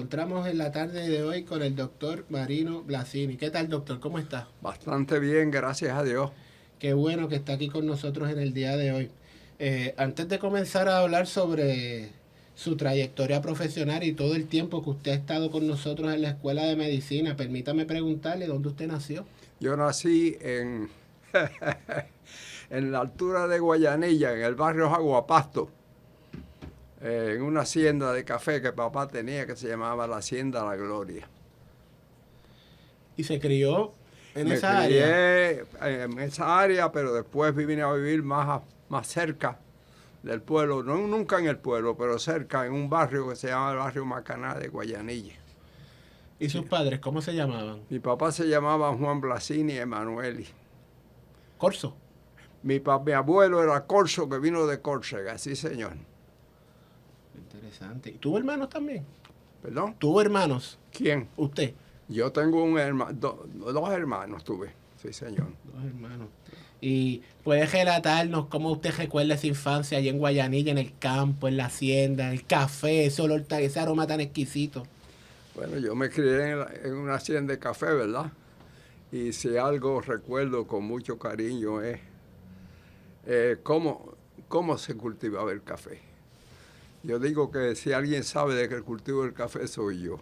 encontramos en la tarde de hoy con el doctor Marino Blasini. ¿Qué tal, doctor? ¿Cómo está? Bastante bien, gracias a Dios. Qué bueno que está aquí con nosotros en el día de hoy. Antes de comenzar a hablar sobre su trayectoria profesional y todo el tiempo que usted ha estado con nosotros en la Escuela de Medicina, permítame preguntarle dónde usted nació. Yo nací en, en la altura de Guayanilla, en el barrio Aguapasto, en una hacienda de café que papá tenía que se llamaba la Hacienda La Gloria. Y se crió en Me esa área. crié en esa área, pero después vine a vivir más cerca del pueblo, no nunca en el pueblo, pero cerca, en un barrio que se llama el barrio Macaná de Guayanilla. ¿Y sus padres cómo se llamaban? Mi papá se llamaba Juan Blasini Emanueli. Corso. Mi abuelo era Corso, que vino de Córcega, sí señor. Interesante. ¿Y tuvo hermanos también? ¿Perdón? ¿Tuvo hermanos? ¿Quién? ¿Usted? Yo tengo un dos hermanos tuve, sí señor. Dos hermanos. ¿Y puede relatarnos cómo usted recuerda esa infancia allá en Guayanilla, en el campo, en la hacienda, el café, ese olor, ese aroma tan exquisito? Bueno, yo me crié en una hacienda de café, ¿verdad? Y si algo recuerdo con mucho cariño es cómo se cultivaba el café. Yo digo que si alguien sabe de que el cultivo del café soy yo,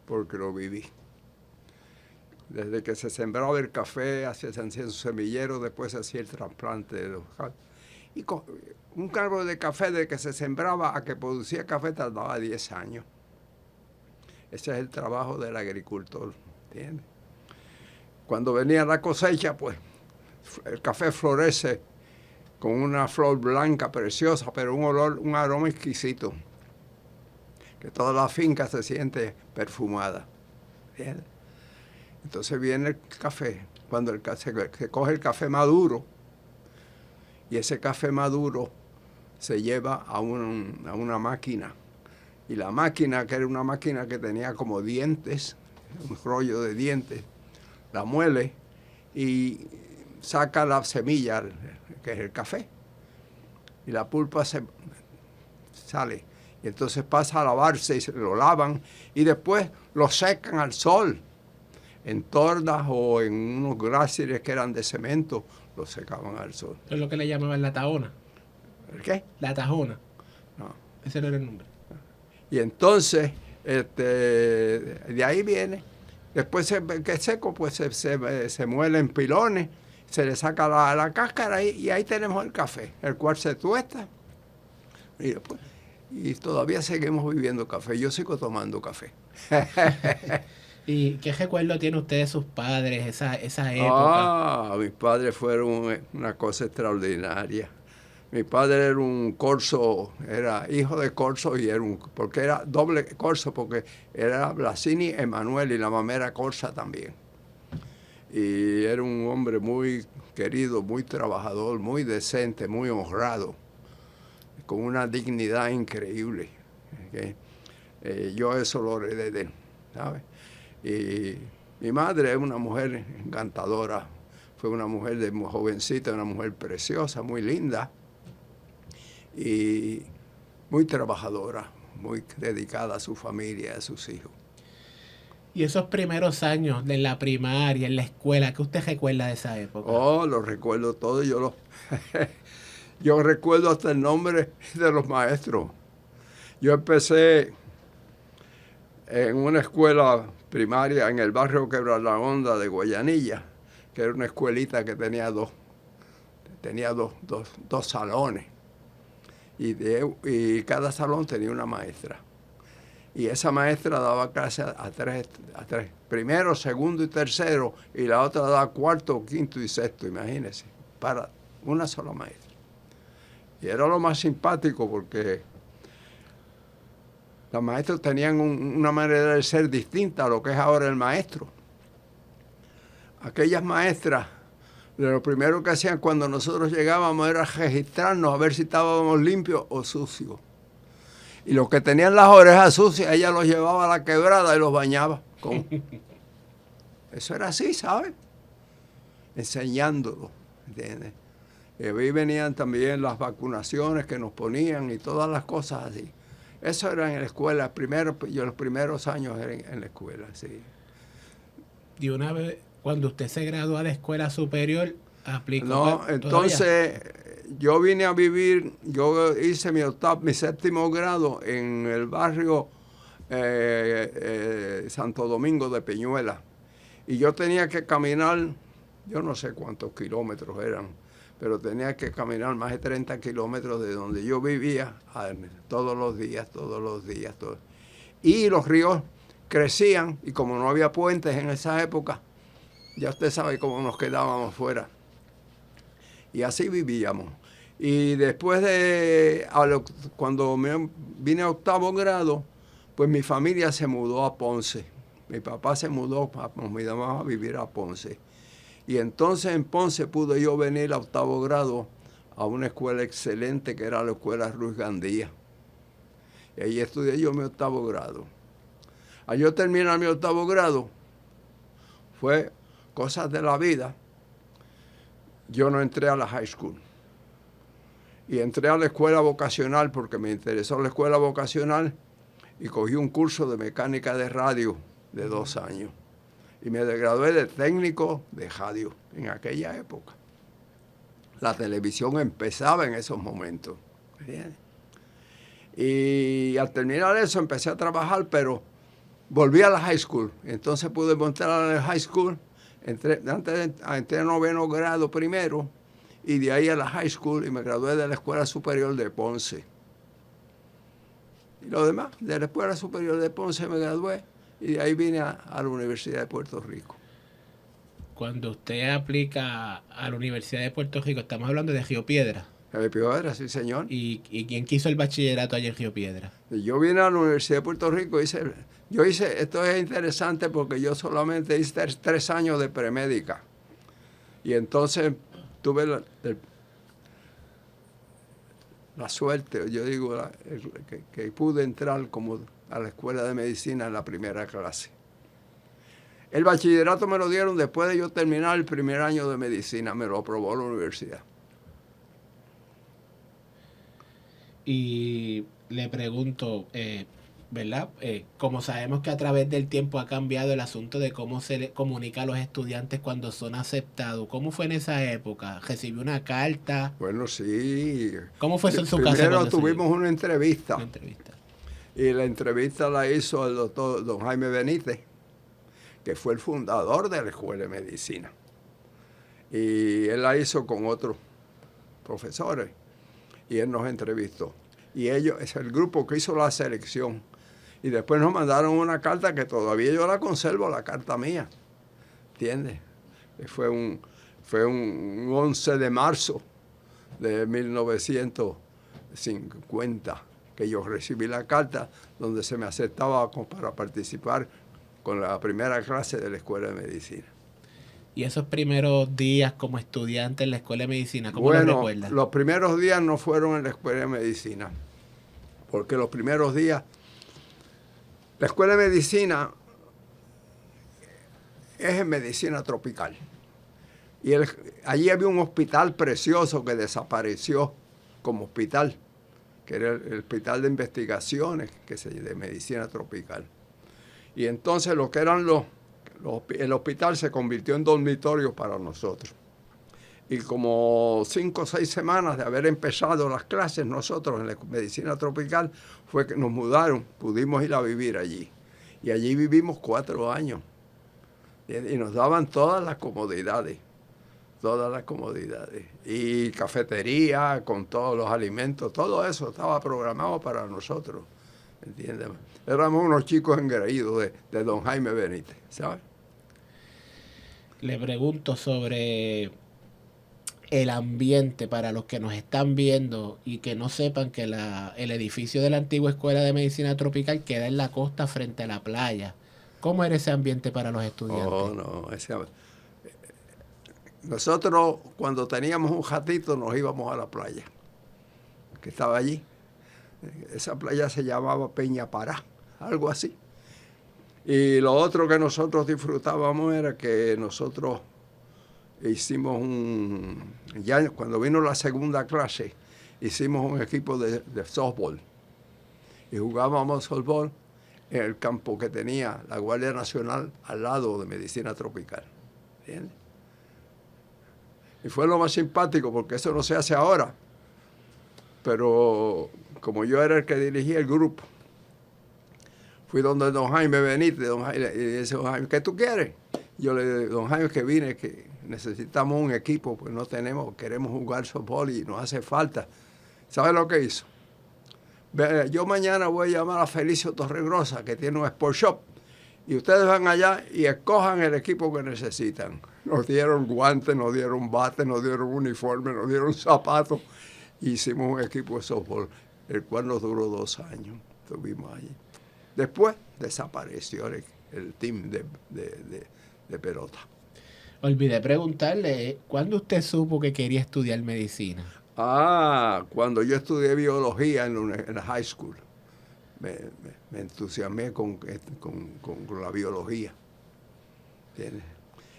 porque lo viví. Desde que se sembraba el café, se hacía su semillero, después se hacía el trasplante de los cafés. Y un árbol de café, de que se sembraba a que producía café, tardaba 10 años. Ese es el trabajo del agricultor, ¿entiendes? Cuando venía la cosecha, pues el café florece con una flor blanca preciosa, pero un aroma exquisito, que toda la finca se siente perfumada, ¿entiendes? Entonces viene el café, cuando se coge el café maduro, y ese café maduro se lleva a una máquina. Y la máquina, que era una máquina que tenía como dientes, un rollo de dientes, la muele y saca la semilla, que es el café. Y la pulpa sale. Y entonces pasa a lavarse y se lo lavan y después lo secan al sol. En tordas o en unos gráseres que eran de cemento, lo secaban al sol. Eso es lo que le llamaban la tahona. ¿El qué? La tajona. No. Ese no era el nombre. Y entonces, de ahí viene. Después que es seco, pues se muele en pilones, se le saca la cáscara y ahí tenemos el café, el cual se tuesta. Y todavía seguimos viviendo café. Yo sigo tomando café. ¿Y qué recuerdo tiene usted de sus padres, esa época? Mis padres fueron una cosa extraordinaria. Mi padre era un corso, era hijo de corso y porque era doble corso, porque era Blasini Emanuel y la mamá era corsa también. Y era un hombre muy querido, muy trabajador, muy decente, muy honrado, con una dignidad increíble. Yo eso lo heredé de él, ¿sabes? Y mi madre es una mujer encantadora, fue una mujer jovencita, una mujer preciosa, muy linda y muy trabajadora, muy dedicada a su familia, a sus hijos. Y esos primeros años de la primaria, en la escuela, ¿qué usted recuerda de esa época? Oh, lo recuerdo todo, yo recuerdo hasta el nombre de los maestros. Yo empecé en una escuela primaria en el barrio Quebradahonda de Guayanilla, que era una escuelita que tenía dos salones. Y cada salón tenía una maestra. Y esa maestra daba clases a tres, primero, segundo y tercero, y la otra daba cuarto, quinto y sexto, imagínense, para una sola maestra. Y era lo más simpático porque los maestros tenían una manera de ser distinta a lo que es ahora el maestro. Aquellas maestras, lo primero que hacían cuando nosotros llegábamos era registrarnos a ver si estábamos limpios o sucios. Y los que tenían las orejas sucias, ella los llevaba a la quebrada y los bañaba. Eso era así, ¿sabes? Enseñándolo, ¿entiendes? Y ahí venían también las vacunaciones que nos ponían y todas las cosas así. Eso era en la escuela, yo los primeros años en la escuela, sí. Y una vez, cuando usted se graduó a la escuela superior, aplicó No, entonces yo vine a vivir, yo hice mi séptimo grado en el barrio Santo Domingo de Peñuela. Y yo tenía que caminar, yo no sé cuántos kilómetros eran, pero tenía que caminar más de 30 kilómetros de donde yo vivía todos los días. Y los ríos crecían, y como no había puentes en esa época, ya usted sabe cómo nos quedábamos fuera. Y así vivíamos. Y después cuando vine a octavo grado, pues mi familia se mudó a Ponce. Mi papá se mudó, nos mudamos a vivir a Ponce. Y entonces en Ponce pude yo venir a octavo grado a una escuela excelente que era la escuela Ruiz Gandía. Y ahí estudié yo mi octavo grado. Al yo terminar mi octavo grado, fue cosas de la vida. Yo no entré a la high school. Y entré a la escuela vocacional porque me interesó la escuela vocacional y cogí un curso de mecánica de radio de 2 años. Y me gradué de técnico de radio en aquella época. La televisión empezaba en esos momentos. ¿Entiendes? Y al terminar eso empecé a trabajar, pero volví a la high school. Entonces pude montar a la high school. Entré a noveno grado primero y de ahí a la high school y me gradué de la Escuela Superior de Ponce. Y lo demás, de la Escuela Superior de Ponce me gradué y de ahí vine a la Universidad de Puerto Rico. Cuando usted aplica a la Universidad de Puerto Rico, estamos hablando de Río Piedra. Río Piedra, sí, señor. ¿Y quién quiso el bachillerato allá en Río Piedra? Yo vine a la Universidad de Puerto Rico, esto es interesante porque yo solamente hice 3 años de premédica. Y entonces tuve la suerte, yo digo, que pude entrar como a la escuela de medicina en la primera clase. El bachillerato me lo dieron después de yo terminar el primer año de medicina, me lo aprobó la universidad. Y le pregunto, ¿verdad? Como sabemos que a través del tiempo ha cambiado el asunto de cómo se le comunica a los estudiantes cuando son aceptados. ¿Cómo fue en esa época? ¿Recibió una carta? Bueno, sí. ¿Cómo fue eso en su caso? Primero tuvimos una entrevista. Una entrevista. Y la entrevista la hizo el doctor don Jaime Benítez, que fue el fundador de la Escuela de Medicina. Y él la hizo con otros profesores. Y él nos entrevistó. Y ellos, es el grupo que hizo la selección. Y después nos mandaron una carta que todavía yo la conservo, la carta mía. ¿Entiendes? Fue un 11 de marzo de 1950 que yo recibí la carta donde se me aceptaba para participar con la primera clase de la Escuela de Medicina. ¿Y esos primeros días como estudiante en la Escuela de Medicina, cómo los recuerdas? Los primeros días no fueron en la Escuela de Medicina, porque los primeros días, la Escuela de Medicina es en medicina tropical. Y allí había un hospital precioso que desapareció como hospital, que era el Hospital de Investigaciones de Medicina Tropical. Y entonces lo que eran el hospital se convirtió en dormitorio para nosotros. Y como 5 o 6 semanas de haber empezado las clases nosotros en la medicina tropical, fue que nos mudaron, pudimos ir a vivir allí. Y allí vivimos 4 años. Y nos daban todas las comodidades. Y cafetería con todos los alimentos, todo eso estaba programado para nosotros. ¿Entiendes? Éramos unos chicos engreídos de don Jaime Benítez, ¿sabes? Le pregunto sobre el ambiente para los que nos están viendo y que no sepan que el edificio de la antigua Escuela de Medicina Tropical queda en la costa frente a la playa. ¿Cómo era ese ambiente para los estudiantes? Nosotros cuando teníamos un jatito nos íbamos a la playa, que estaba allí. Esa playa se llamaba Peña Pará, algo así. Y lo otro que nosotros disfrutábamos era que nosotros hicimos ya cuando vino la segunda clase, hicimos un equipo de softball. y jugábamos softball en el campo que tenía la Guardia Nacional al lado de Medicina Tropical. ¿Entiendes? Y fue lo más simpático porque eso no se hace ahora. Pero como yo era el que dirigía el grupo, fui donde don Jaime Benítez, y dice, don Jaime, ¿qué tú quieres? Yo le dije, don Jaime, que vine, que necesitamos un equipo, pues no tenemos, queremos jugar softball y nos hace falta. ¿Sabe lo que hizo? Yo mañana voy a llamar a Felicio Torregrosa, que tiene un sport shop, y ustedes van allá y escojan el equipo que necesitan. Nos dieron guantes, nos dieron bates, nos dieron uniformes, nos dieron zapatos. Hicimos un equipo de softball, el cual nos duró 2 años. Estuvimos allí. Después desapareció el team de pelota. Olvidé preguntarle, ¿cuándo usted supo que quería estudiar medicina? Cuando yo estudié biología en la high school. Me entusiasmé con la biología. ¿Entiendes?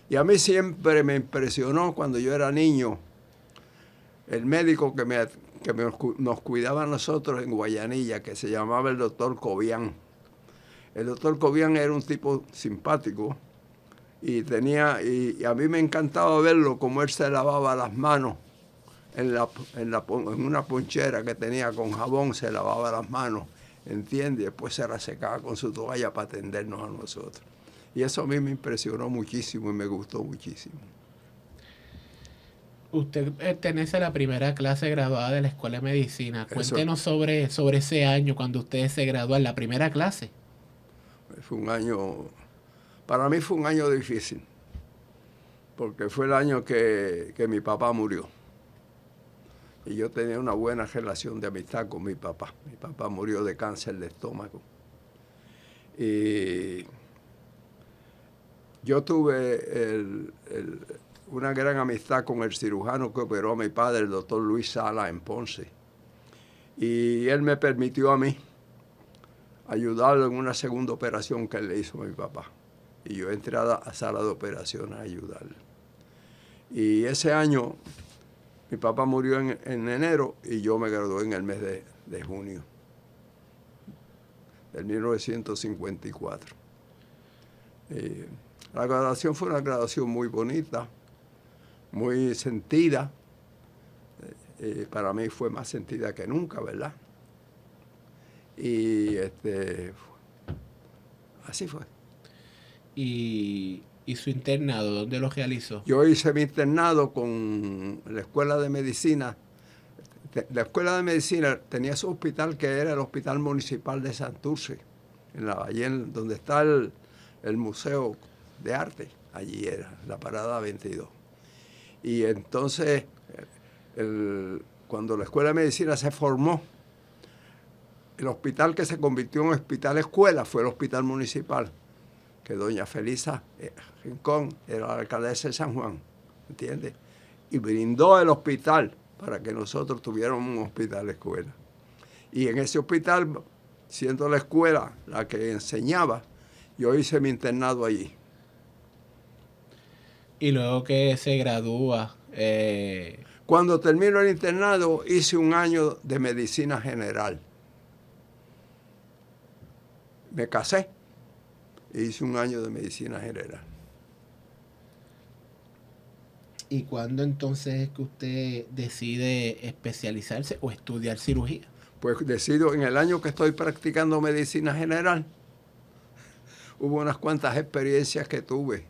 Y a mí siempre me impresionó cuando yo era niño el médico que nos cuidaba a nosotros en Guayanilla, que se llamaba el doctor Cobian. El doctor Cobian era un tipo simpático y a mí me encantaba verlo como él se lavaba las manos en una ponchera que tenía con jabón, se lavaba las manos, ¿entiendes? Después se resecaba con su toalla para atendernos a nosotros. Y eso a mí me impresionó muchísimo y me gustó muchísimo. Usted pertenece a la primera clase graduada de la Escuela de Medicina. Cuéntenos sobre ese año cuando usted se graduó en la primera clase. Fue un año, para mí fue un año difícil, porque fue el año que mi papá murió. Y yo tenía una buena relación de amistad con mi papá. Mi papá murió de cáncer de estómago. Y yo tuve una gran amistad con el cirujano que operó a mi padre, el doctor Luis Sala, en Ponce. Y él me permitió a mí ayudarlo en una segunda operación que él le hizo a mi papá. Y yo entré a la sala de operaciones a ayudarle. Y ese año mi papá murió en enero y yo me gradué en el mes de junio del 1954. La graduación fue una graduación muy bonita, muy sentida. Para mí fue más sentida que nunca, ¿verdad? Y así fue. ¿Y su internado, dónde lo realizó? Yo hice mi internado con la Escuela de Medicina. La Escuela de Medicina tenía su hospital, que era el Hospital Municipal de Santurce, allí donde está el Museo de Arte. Allí era, la Parada 22. Y entonces, cuando la Escuela de Medicina se formó, el hospital que se convirtió en hospital escuela fue el Hospital Municipal, que doña Felisa Rincón era la alcaldesa de San Juan, ¿entiendes? Y brindó el hospital para que nosotros tuviéramos un hospital escuela. Y en ese hospital, siendo la escuela la que enseñaba, yo hice mi internado allí. Y luego que se gradúa... Cuando termino el internado, hice un año de medicina general. Me casé e hice un año de medicina general. ¿Y cuándo entonces es que usted decide especializarse o estudiar cirugía? Pues decido, en el año que estoy practicando medicina general, hubo unas cuantas experiencias que tuve.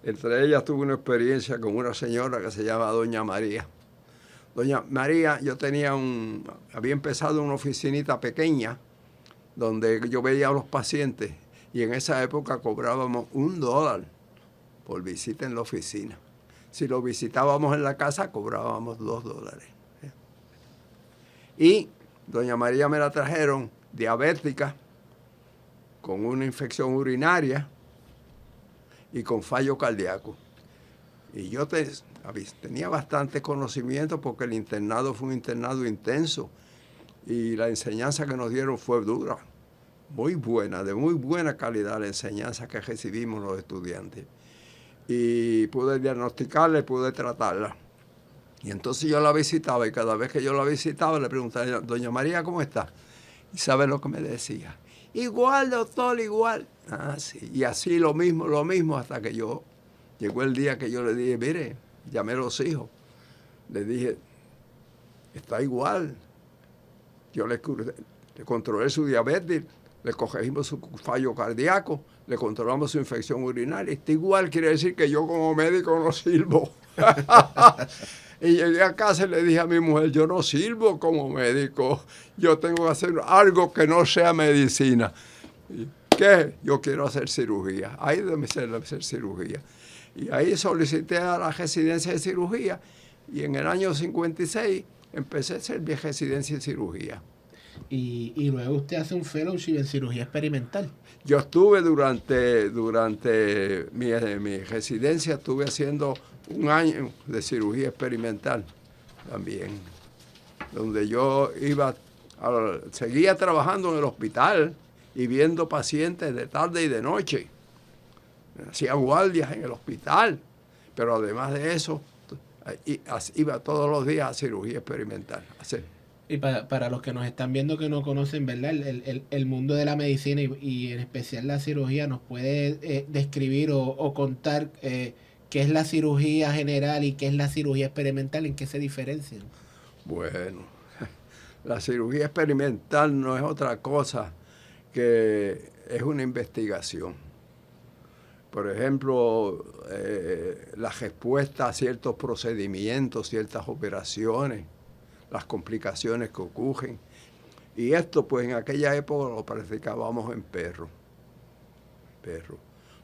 Entre ellas tuve una experiencia con una señora que se llama Doña María. Doña María, yo había empezado una oficinita pequeña donde yo veía a los pacientes y en esa época cobrábamos $1 por visita en la oficina. Si lo visitábamos en la casa, cobrábamos $2. Y doña María me la trajeron diabética, con una infección urinaria y con fallo cardíaco. Y yo tenía bastante conocimiento porque el internado fue un internado intenso y la enseñanza que nos dieron fue dura, muy buena, de muy buena calidad la enseñanza que recibimos los estudiantes. Y pude diagnosticarla y pude tratarla. Y entonces yo la visitaba y cada vez que yo la visitaba le preguntaba, doña María, ¿cómo está? ¿Y sabe lo que me decía? Igual, doctor, igual. Ah, sí. Y así lo mismo, hasta que llegó el día que yo le dije, mire, llamé a los hijos. Le dije, está igual. Yo le controlé su diabetes, le cogimos su fallo cardíaco, le controlamos su infección urinaria. Está igual, quiere decir que yo como médico no sirvo. Y llegué a casa y le dije a mi mujer, yo no sirvo como médico, yo tengo que hacer algo que no sea medicina. ¿Qué? Yo quiero hacer cirugía. Ahí debe hacer cirugía. Y ahí solicité a la residencia de cirugía y en el año 56 empecé a hacer mi residencia en cirugía. Y luego usted hace un fellowship en cirugía experimental. Yo estuve durante mi residencia, estuve haciendo un año de cirugía experimental también, donde yo seguía trabajando en el hospital y viendo pacientes de tarde y de noche. Hacía guardias en el hospital, pero además de eso, iba todos los días a cirugía experimental. Y para los que nos están viendo que no conocen, ¿verdad? El mundo de la medicina y en especial la cirugía, ¿nos puede describir o contar qué es la cirugía general y qué es la cirugía experimental? ¿En qué se diferencian? Bueno, la cirugía experimental no es otra cosa que es una investigación. Por ejemplo, la respuesta a ciertos procedimientos, ciertas operaciones, las complicaciones que ocurren. Y esto, pues, en aquella época lo practicábamos en perros,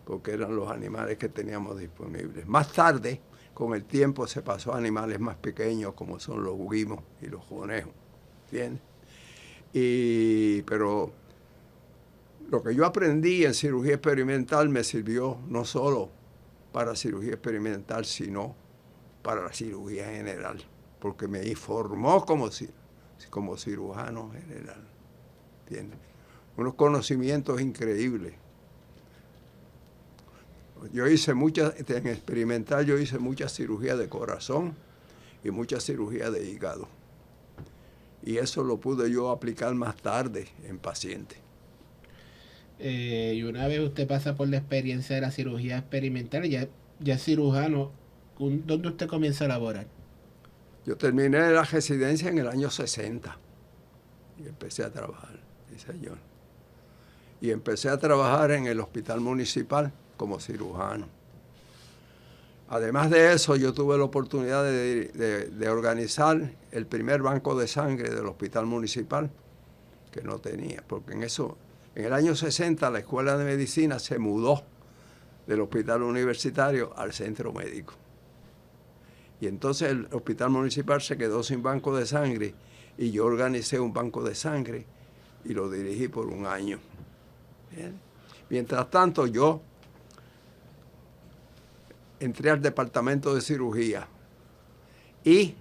porque eran los animales que teníamos disponibles. Más tarde, con el tiempo, se pasó a animales más pequeños, como son los guimos y los conejos, ¿entiendes? Pero lo que yo aprendí en cirugía experimental me sirvió no solo para cirugía experimental, sino para la cirugía general, porque me informó como cirujano general, ¿entiendes? Unos conocimientos increíbles. En experimental yo hice mucha cirugía de corazón y mucha cirugía de hígado. Y eso lo pude yo aplicar más tarde en pacientes. Y una vez usted pasa por la experiencia de la cirugía experimental, ya cirujano, ¿dónde usted comienza a laborar? Yo terminé la residencia en el año 60 y empecé a trabajar, sí señor. Y empecé a trabajar en el hospital municipal como cirujano. Además de eso, yo tuve la oportunidad de organizar el primer banco de sangre del hospital municipal, que no tenía, porque en el año 60 la Escuela de Medicina se mudó del hospital universitario al centro médico. Y entonces el hospital municipal se quedó sin banco de sangre y yo organicé un banco de sangre y lo dirigí por un año. Bien. Mientras tanto, yo entré al departamento de cirugía y,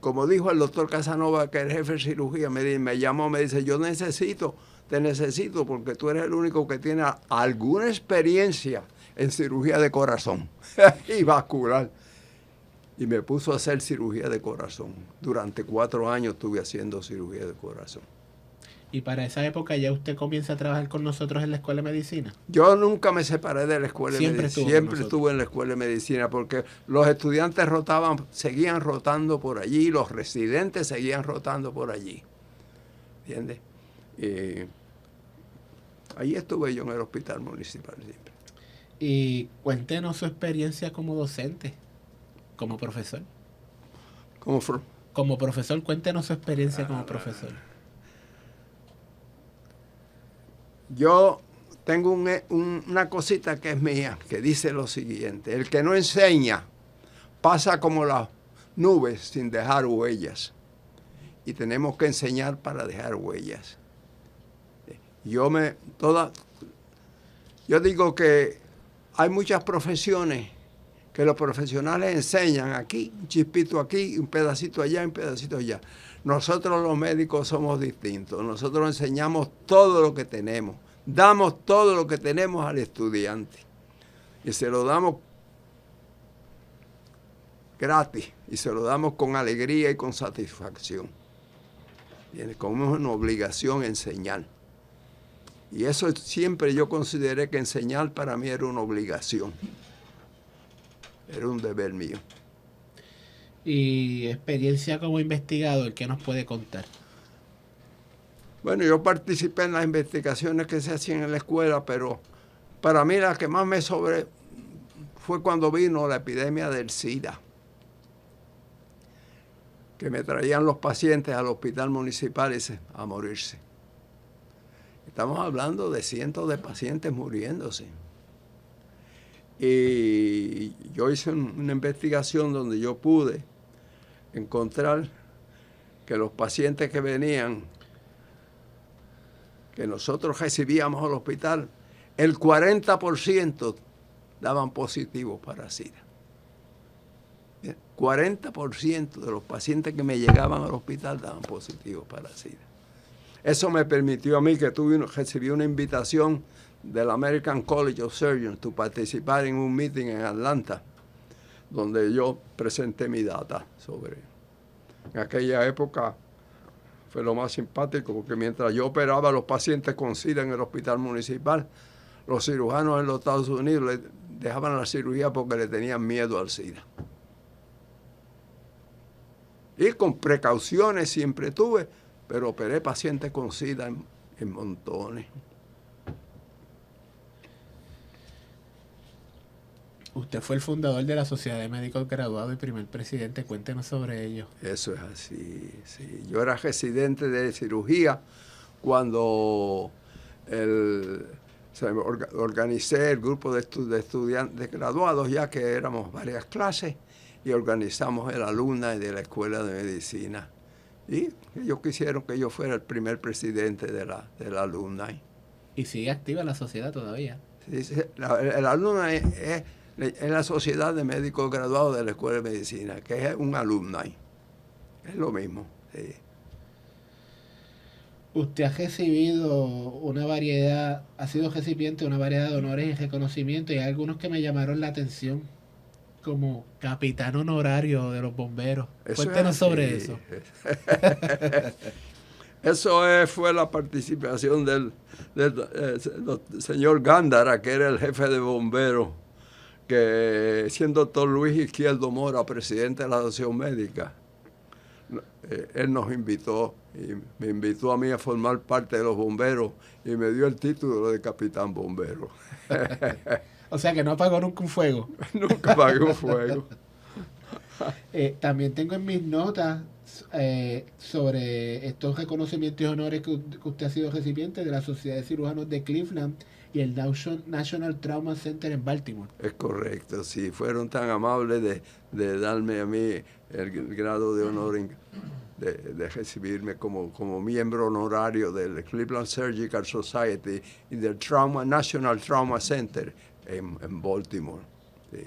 como dijo el doctor Casanova, que era el jefe de cirugía, me llamó, me dice, te necesito porque tú eres el único que tiene alguna experiencia en cirugía de corazón y vascular. Y me puso a hacer cirugía de corazón. Durante 4 años estuve haciendo cirugía de corazón. ¿Y para esa época ya usted comienza a trabajar con nosotros en la Escuela de Medicina? Yo nunca me separé de la Escuela de Medicina. Siempre estuve en la Escuela de Medicina porque los estudiantes seguían rotando por allí, los residentes seguían rotando por allí. ¿Entiendes? Ahí estuve yo en el hospital municipal siempre. Y cuéntenos su experiencia como docente, como profesor. Como profesor, cuéntenos su experiencia como profesor. Yo tengo una cosita que es mía, que dice lo siguiente: el que no enseña pasa como las nubes sin dejar huellas. Y tenemos que enseñar para dejar huellas. Yo digo que hay muchas profesiones que los profesionales enseñan aquí, un chispito aquí, un pedacito allá, un pedacito allá. Nosotros los médicos somos distintos. Nosotros enseñamos todo lo que tenemos. Damos todo lo que tenemos al estudiante. Y se lo damos gratis. Y se lo damos con alegría y con satisfacción. Tiene como una obligación enseñar. Y eso siempre yo consideré que enseñar para mí era una obligación. Era un deber mío. Y experiencia como investigador, ¿qué nos puede contar? Bueno, yo participé en las investigaciones que se hacían en la escuela, pero para mí la que más me fue cuando vino la epidemia del SIDA, que me traían los pacientes al hospital municipal a morirse. Estamos hablando de cientos de pacientes muriéndose. Y yo hice una investigación donde yo pude encontrar que los pacientes que venían, que nosotros recibíamos al hospital, el 40% daban positivos para SIDA. 40% de los pacientes que me llegaban al hospital daban positivos para SIDA. Eso me permitió a mí que recibí una invitación del American College of Surgeons para participar en un meeting en Atlanta, donde yo presenté mi data sobre. En aquella época fue lo más simpático, porque mientras yo operaba a los pacientes con SIDA en el hospital municipal, los cirujanos en los Estados Unidos le dejaban la cirugía porque le tenían miedo al SIDA. Y con precauciones siempre tuve, pero operé pacientes con SIDA en montones. Usted fue el fundador de la Sociedad de Médicos Graduados y primer presidente. Cuéntenos sobre ello. Eso es así, sí. Yo era residente de cirugía cuando organicé el grupo de estudiantes graduados, ya que éramos varias clases, y organizamos el alumni de la Escuela de Medicina. Y ellos quisieron que yo fuera el primer presidente de la alumni. ¿Y sigue activa la sociedad todavía? Sí, el alumni es la Sociedad de Médicos Graduados de la Escuela de Medicina, que es un alumni. Es lo mismo. Sí. Usted ha recibido una variedad, ha sido recipiente de una variedad de honores y reconocimientos, y hay algunos que me llamaron la atención, como capitán honorario de los bomberos. Cuéntenos sobre eso. Eso fue la participación del señor Gándara, que era el jefe de bomberos, que siendo doctor Luis Izquierdo Mora, presidente de la Asociación Médica, él nos invitó, y me invitó a mí a formar parte de los bomberos, y me dio el título de capitán bombero. O sea que no apagó nunca un fuego. Nunca apagué un fuego. También tengo en mis notas sobre estos reconocimientos y honores que usted ha sido recipiente de la Sociedad de Cirujanos de Cleveland y el National Trauma Center en Baltimore. Es correcto, sí. Fueron tan amables de darme a mí el grado de honor de recibirme como miembro honorario del Cleveland Surgical Society y del National Trauma Center en Baltimore. Sí.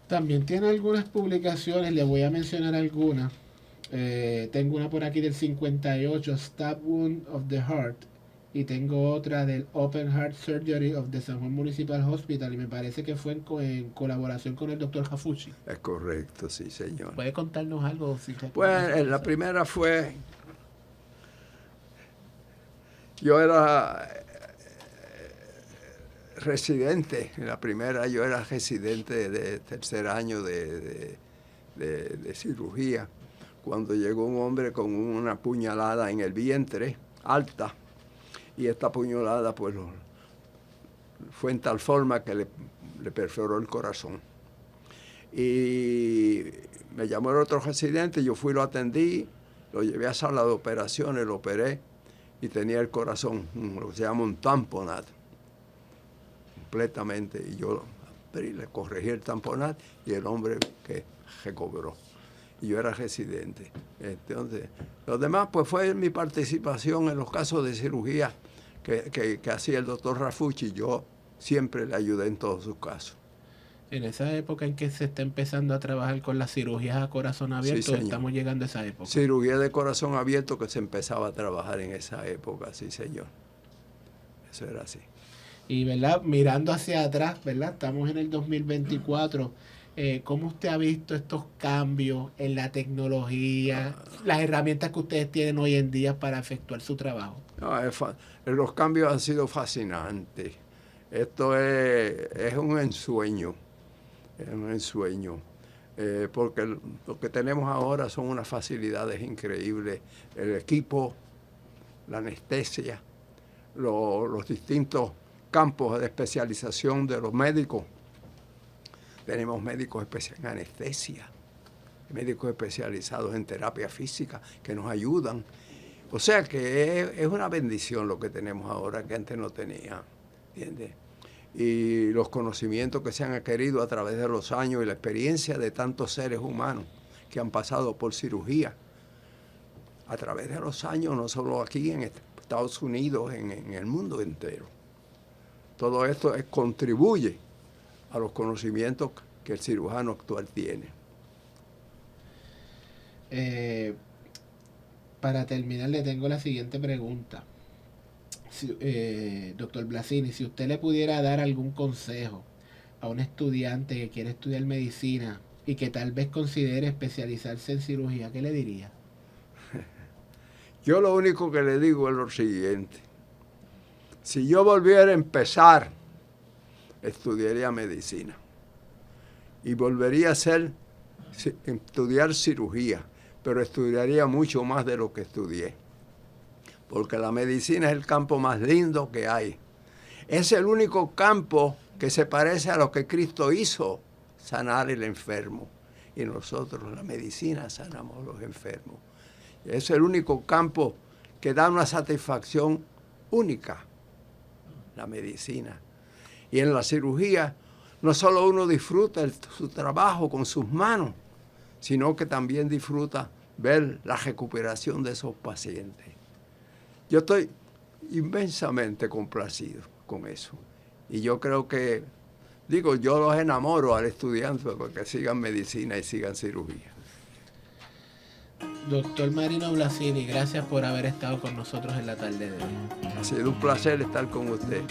También tiene algunas publicaciones, le voy a mencionar algunas. Tengo una por aquí del 58, Stab Wound of the Heart, y tengo otra del Open Heart Surgery of the San Juan Municipal Hospital, y me parece que fue en colaboración con el doctor Jafucci. Es correcto, sí, señor. ¿Puede contarnos algo? Pues la primera fue, yo era residente, en la primera yo era residente de tercer año de cirugía, cuando llegó un hombre con una puñalada en el vientre, alta, y esta puñalada pues fue en tal forma que le perforó el corazón. Y me llamó el otro residente, yo fui, lo atendí, lo llevé a sala de operaciones, lo operé, y tenía el corazón, lo que se llama un tamponat, completamente, y yo le corregí el tamponat y el hombre que recobró. Y yo era residente. Entonces, lo demás pues fue mi participación en los casos de cirugía que hacía el doctor Jafucci. Yo siempre le ayudé en todos sus casos. En esa época en que se está empezando a trabajar con las cirugías a corazón abierto, sí, estamos llegando a esa época. Cirugía de corazón abierto que se empezaba a trabajar en esa época, sí señor. Eso era así. Y, ¿verdad? Mirando hacia atrás, ¿verdad? Estamos en el 2024. ¿cómo usted ha visto estos cambios en la tecnología, las herramientas que ustedes tienen hoy en día para efectuar su trabajo? No, los cambios han sido fascinantes. Esto es un ensueño, porque lo que tenemos ahora son unas facilidades increíbles. El equipo, la anestesia, los distintos campos de especialización de los médicos. Tenemos médicos en anestesia, médicos especializados en terapia física que nos ayudan. O sea que es una bendición lo que tenemos ahora que antes no tenía, ¿entiendes? Y los conocimientos que se han adquirido a través de los años y la experiencia de tantos seres humanos que han pasado por cirugía a través de los años, no solo aquí en Estados Unidos, en el mundo entero. Todo esto contribuye a los conocimientos que el cirujano actual tiene. Para terminar, le tengo la siguiente pregunta. Doctor Blasini, si usted le pudiera dar algún consejo a un estudiante que quiere estudiar medicina y que tal vez considere especializarse en cirugía, ¿qué le diría? Yo lo único que le digo es lo siguiente. Si yo volviera a empezar, estudiaría medicina y volvería a estudiar cirugía, pero estudiaría mucho más de lo que estudié, porque la medicina es el campo más lindo que hay. Es el único campo que se parece a lo que Cristo hizo, sanar el enfermo. Y nosotros, la medicina, sanamos a los enfermos. Es el único campo que da una satisfacción única, la medicina. Y en la cirugía, no solo uno disfruta su trabajo con sus manos, sino que también disfruta ver la recuperación de esos pacientes. Yo estoy inmensamente complacido con eso. Y yo creo que, yo los enamoro al estudiante para que sigan medicina y sigan cirugía. Doctor Marino Blasini, gracias por haber estado con nosotros en la tarde de hoy. Ha sido un placer estar con usted.